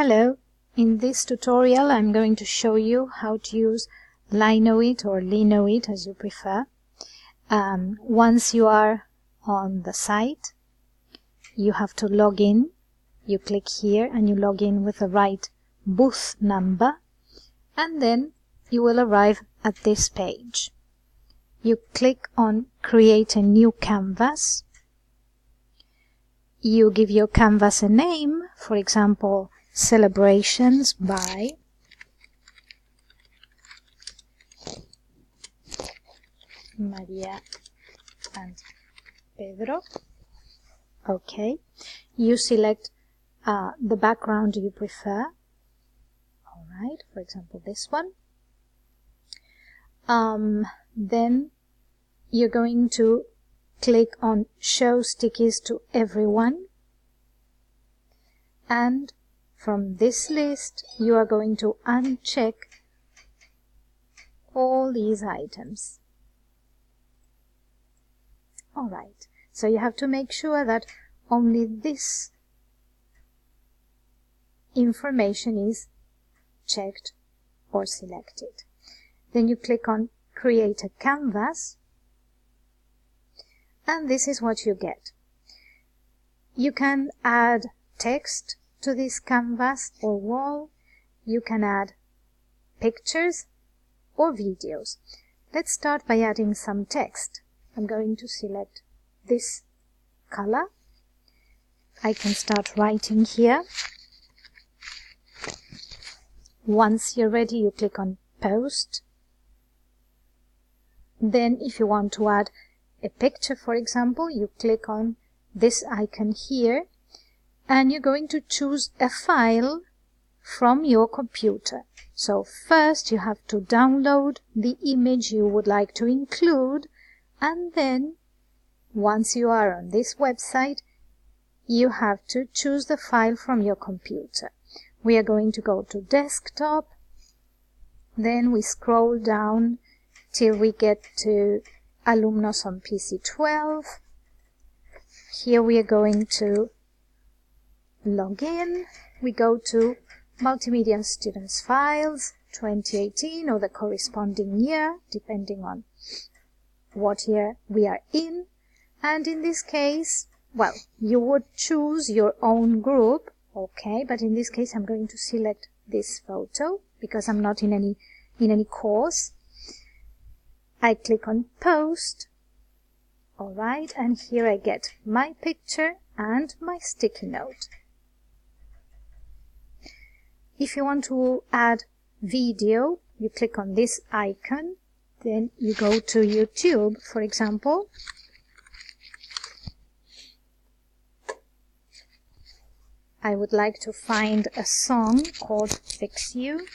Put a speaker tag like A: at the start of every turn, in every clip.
A: Hello, in this tutorial I'm going to show you how to use Linoit or Linoit as you prefer. Once you are on the site, you have to log in. You click here and you log in with the right booth number, and then you will arrive at this page. You click on Create a new canvas. You give your canvas a name, for example, Celebrations by Maria and Pedro. Okay. You select the background you prefer. Alright, for example this one. Then you're going to click on Show Stickies to Everyone, and from this list you are going to uncheck all these items. Alright, so you have to make sure that only this information is checked or selected. Then you click on Create a Canvas, and this is what you get. You can add text to this canvas or wall. You can add pictures or videos. Let's start by adding some text. I'm going to select this color. I can start writing here. Once you're ready, you click on Post. Then if you want to add a picture, for example, you click on this icon here, and you're going to choose a file from your computer. So first you have to download the image you would like to include, and then once you are on this website, you have to choose the file from your computer. We are going to go to Desktop, then we scroll down till we get to Alumnos on PC 12. Here we are going to log in. We go to Multimedia Students Files 2018 or the corresponding year, depending on what year we are in. And in this case, well, you would choose your own group, okay, but in this case I'm going to select this photo because I'm not in any course. I click on Post. Alright, and here I get my picture and my sticky note. If you want to add video, you click on this icon, then you go to YouTube, for example. I would like to find a song called Fix You.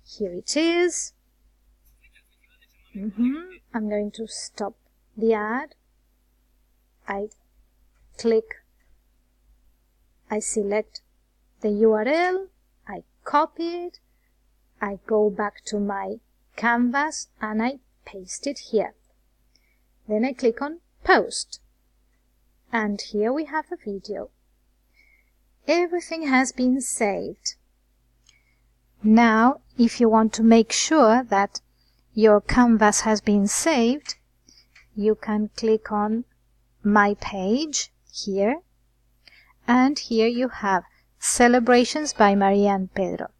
A: Here it is. I'm going to stop the ad. I select the URL, I copy it, I go back to my canvas and I paste it here. Then I click on Post. And here we have the video. Everything has been saved. Now, if you want to make sure that your canvas has been saved, you can click on My Page here, and here you have Celebrations by Maria and Pedro.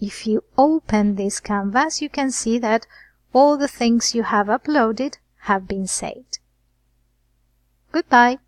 A: If you open this canvas, you can see that all the things you have uploaded have been saved. Goodbye.